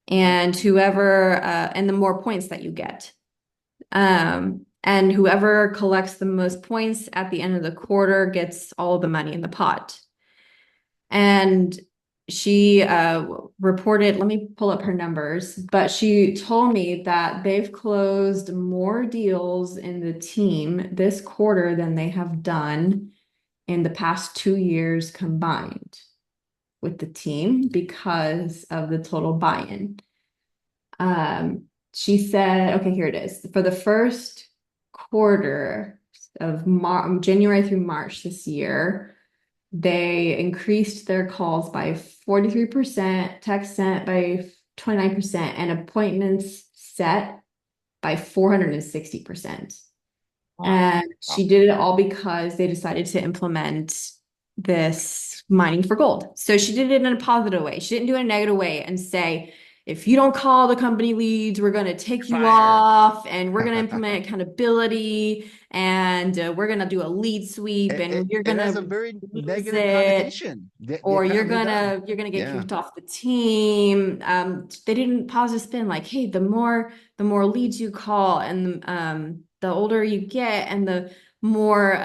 And and the more points that you get. And whoever collects the most points at the end of the quarter gets all of the money in the pot. And she reported, let me pull up her numbers, but she told me that they've closed more deals in the team this quarter than they have done in the past 2 years combined with the team because of the total buy-in. She said, okay, here it is. For the first quarter of January through March this year, they increased their calls by 43%, text sent by 29%, and appointments set by 460%. Wow. And Wow. she did it all because they decided to implement this mining for gold. So she did it in a positive way. She didn't do it in a negative way and say, if you don't call the company leads, we're going to take you Fired. off and we're going to implement accountability and we're going to do a lead sweep and you're It going has a to very lose negative it connotation. They or kind of, they're done. you're gonna get Yeah. kicked off the team. They didn't pause to spin like, hey, the more leads you call and the older you get and the more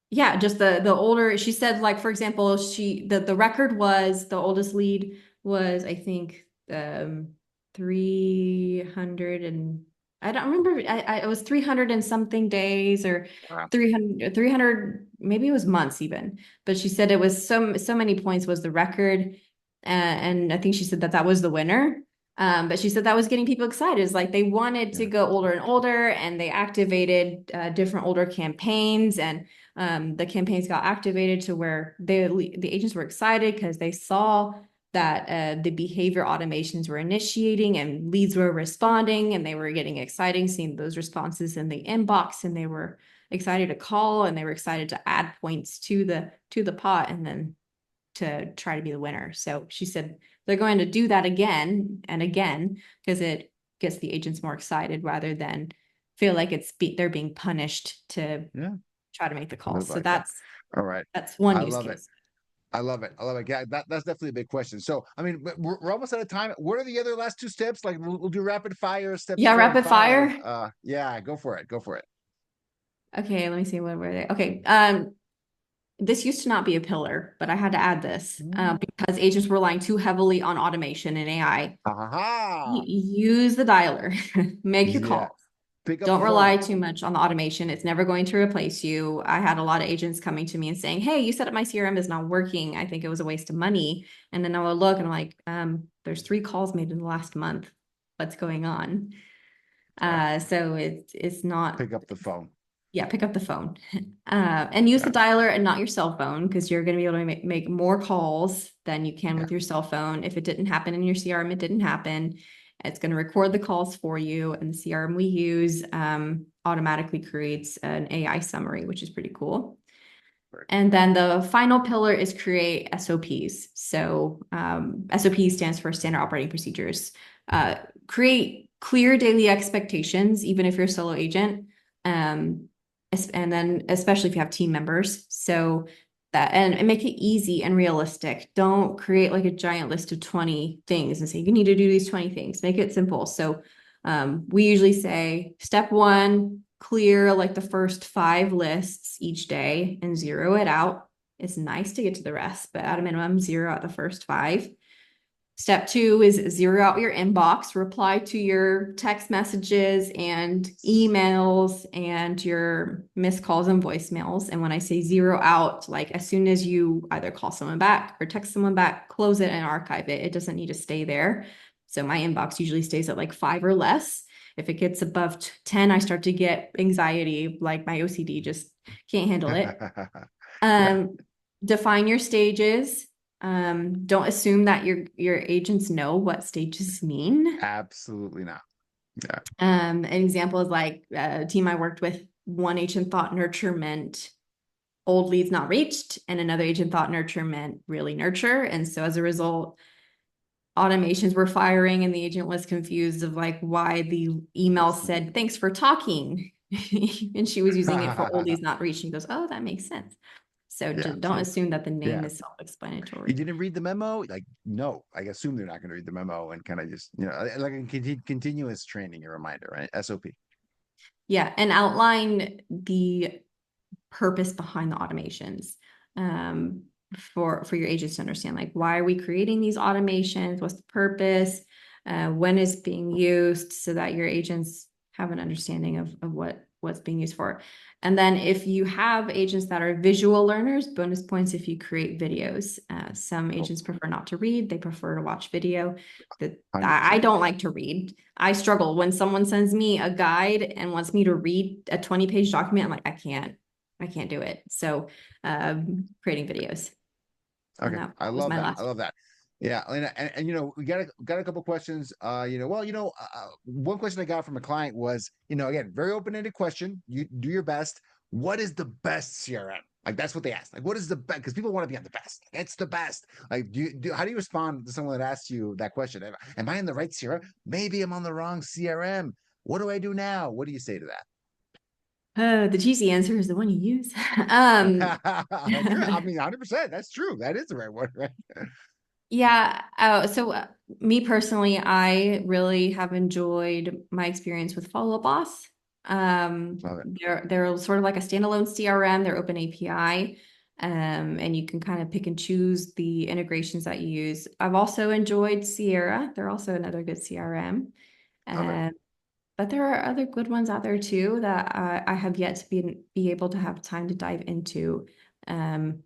yeah, just the older she said, like for example, the record was the oldest lead was I think 300 and I don't remember it was 300 and something days or Wow. 300 maybe it was months even, but she said it was so many points was the record, and I think she said that that was the winner. But she said that was getting people excited. It's like they wanted to Yeah. go older and older, and they activated different older campaigns, and the campaigns got activated to where the agents were excited because they saw that the behavior automations were initiating and leads were responding, and they were getting exciting seeing those responses in the inbox, and they were excited to call, and they were excited to add points to the pot, and then to try to be the winner. So she said they're going to do that again and again because it gets the agents more excited rather than feel like they're being punished to Yeah. try to make the calls. Live So like that. All right. that's one I use love it. case. I love it. I love it. Yeah, that's definitely a big question. So, I mean, we're almost out of time. What are the other last two steps? Like, we'll do rapid fire steps Yeah, 4 and rapid 5. fire. Yeah, go for it. Go for it. Okay, let me see what were they. Okay, this used to not be a pillar, but I had to add this because agents were relying too heavily on automation and AI. Aha. Use the dialer, make your Yeah. call. Pick up Don't the rely phone. too much on the automation. It's never going to replace you. I had a lot of agents coming to me and saying, hey, you said that my CRM is not working. I think it was a waste of money. And then I would look and I'm like, there's 3 calls made in the last month. What's going on? Yeah. So it's not, Pick up the phone. yeah, pick up the phone and use the Yeah. dialer and not your cell phone because you're going to be able to make more calls than you can Yeah. with your cell phone. If it didn't happen in your CRM, it didn't happen. It's going to record the calls for you, and the CRM we use automatically creates an AI summary, which is pretty cool. Very And then the final pillar is create SOPs. So SOP stands for standard operating procedures. Create clear daily expectations, even if you're a solo agent. And then especially if you have team members. So that and make it easy and realistic. Don't create like a giant list of 20 things and say you need to do these 20 things. Make it simple. So we usually say step 1, clear like the first 5 lists each day and zero it out. It's nice to get to the rest, but at a minimum, zero out the first 5. Step 2 is zero out your inbox, reply to your text messages and emails and your missed calls and voicemails. And when I say zero out, like as soon as you either call someone back or text someone back, close it and archive it. It doesn't need to stay there. So my inbox usually stays at like 5 or less. If it gets above 10, I start to get anxiety, like my OCD just can't handle it. Yeah. Define your stages. Don't assume that your agents know what stages mean. Absolutely not. Yeah. An example is like a team I worked with, one agent thought nurture meant old leads not reached, and another agent thought nurture meant really nurture. And so as a result, automations were firing and the agent was confused of like why the email said, thanks for talking. And she was using it for old leads not reached. And he goes, oh, that makes sense. So Yeah. don't assume that the name Yeah. is You self-explanatory. didn't read the memo? Like, no, I assume they're not going to read the memo and kind of just, like a continuous training, a reminder, right? SOP. Yeah, and outline the purpose behind the automations. for your agents to understand, like, why are we creating these automations? What's the purpose? When is being used, so that your agents have an understanding of what's being used for. And then if you have agents that are visual learners, bonus points if you create videos. Some agents prefer not to read, they prefer to watch video. I 100%. don't like to read. I struggle when someone sends me a guide and wants me to read a 20-page document. I'm like, I can't do it. So creating videos. Okay, And I that was love my that. I last. love that. Yeah, and we got a couple questions. One question I got from a client was, again, very open-ended question. You do your best. What is the best CRM? Like, that's what they asked. Like, what is the best? Because people want to be on the best. It's the best. Like, how do you respond to someone that asks you that question? Am I in the right CRM? Maybe I'm on the wrong CRM. What do I do now? What do you say to that? The cheesy answer is the one you use. True. I mean, 100%. That's true. That is the right one, right? Yeah. Me personally, I really have enjoyed my experience with Follow Up Boss. Love it. They're sort of like a standalone CRM. They're open API, and you can kind of pick and choose the integrations that you use. I've also enjoyed Sierra. They're also another good CRM. Love it. But there are other good ones out there too that I have yet to be able to have time to dive into. But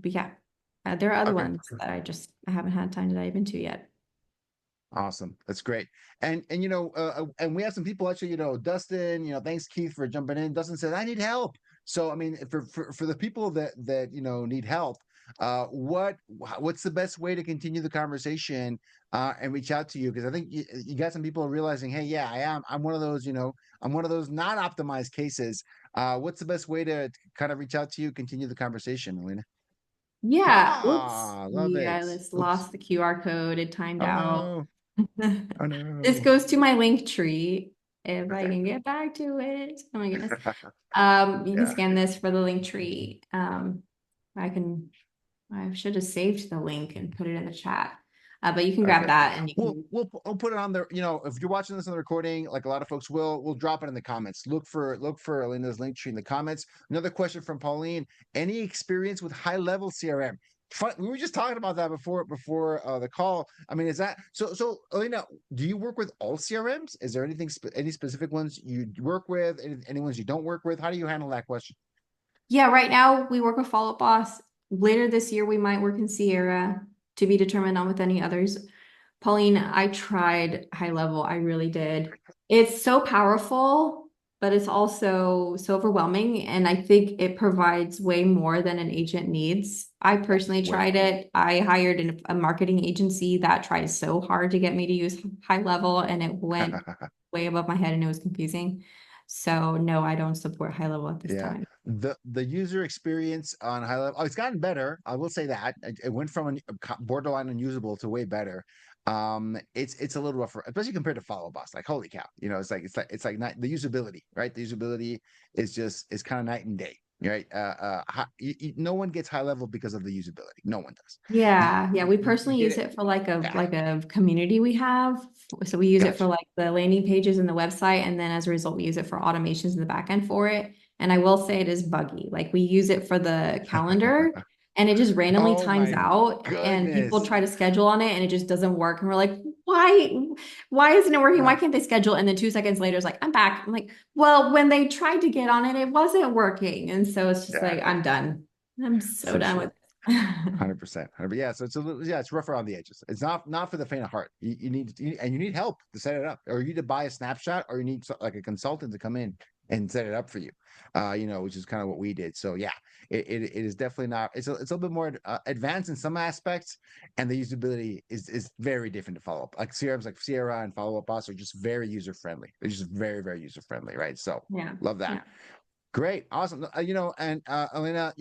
yeah, there are other Okay. ones that I haven't had time to dive into yet. Awesome. That's great. And we have some people actually, Dustin, thanks Keith for jumping in. Dustin said, I need help. So, I mean, for the people that need help, what's the best way to continue the conversation and reach out to you? Because I think you got some people realizing, hey, yeah, I'm one of those, I'm one of those not optimized cases. What's the best way to kind of reach out to you, continue the conversation, Elena? Yeah. Oops. Love it. Yeah, I just Oops. lost the QR code. It timed Oh out. no. Oh This no. goes to my link tree. If I Okay. can get back to it. Oh my goodness. You can Yeah. scan this for the link tree. I can, I should have saved the link and put it in the chat. But you can grab Okay. that and you We'll can. we'll put it on there. If you're watching this on the recording, like a lot of folks will, we'll drop it in the comments. Look for Elena's link tree in the comments. Another question from Pauline. Any experience with high level CRM? We were just talking about that before the call. I mean, is that so Elena, do you work with all CRMs? Is there any specific ones you work with? Any ones you don't work with? How do you handle that question? Yeah, right now we work with Follow Up Boss. Later this year, we might work in Sierra, to be determined on with any others. Pauline, I tried high level. I really did. It's so powerful, but it's also so overwhelming. And I think it provides way more than an agent needs. I personally Way. tried it. I hired a marketing agency that tried so hard to get me to use high level, and it went way above my head and it was confusing. So no, I don't support high level at this Yeah, time. the user experience on high level, it's gotten better. I will say that it went from borderline unusable to way better. It's a little rougher, especially compared to Follow Boss. Like, holy cow, it's like not the usability, right? The usability is kind of night and day, right? No one gets high level because of the usability. No one does. Yeah, yeah. We You personally get use it. it for like a Yeah, community we have. So we use it for gotcha. like the landing pages and the website, and then as a result, we use it for automations in the back end for it. And I will say it is buggy. Like we use it for the calendar and it just randomly Oh times my out and people goodness. try to schedule on it and it just doesn't work. And we're like, why isn't it working? Why Yeah, can't they schedule? And then 2 seconds later, it's like, I'm back. I'm like, well, when they tried to get on it, it wasn't working. And so it's just yeah, like, I'm done. I'm so for done with sure. it. 100%. Yeah, so it's rougher on the edges. It's not for the faint of heart. You need help to set it up, or you need to buy a snapshot, or you need like a consultant to come in and set it up for you. Which is kind of what we did. So yeah, it is definitely not. It's a little bit more advanced in some aspects, and the usability is very different to follow up. Like CRMs like Sierra and Follow Up Boss are just very user friendly. They're just very very user friendly, right? So Yeah. love that. Yeah. Great, awesome. And Elena,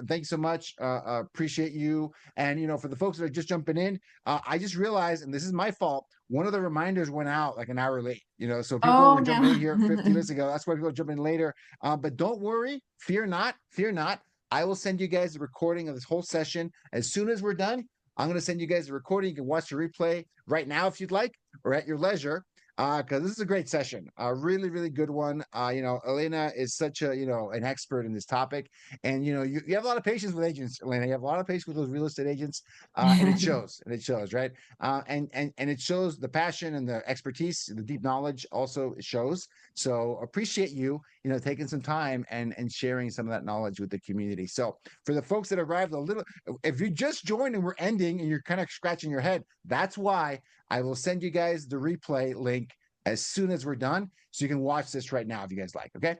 thank you so much. Appreciate you. And for the folks that are just jumping in, I just realized, and this is my fault. One of the reminders went out like an hour late. So people Oh were jumping in here 50 no. minutes ago. That's why people jump in later. But don't worry, fear not, fear not. I will send you guys a recording of this whole session as soon as we're done. I'm going to send you guys a recording. You can watch the replay right now if you'd like, or at your leisure. because this is a great session, a really, really good one. Elena is such a, an expert in this topic, and you have a lot of patience with agents, Elena. You have a lot of patience with those real estate agents, and it shows, right? And it shows the passion and the expertise, the deep knowledge also shows. So appreciate you, taking some time and sharing some of that knowledge with the community. So for the folks that arrived a little, if you just joined and we're ending and you're kind of scratching your head, that's why I will send you guys the replay link as soon as we're done, so you can watch this right now if you guys like. Okay.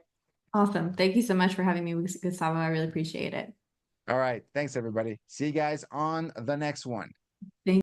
Awesome. Thank you so much for having me, Gustavo. I really appreciate it. All right. Thanks, everybody. See you guys on the next one. Thank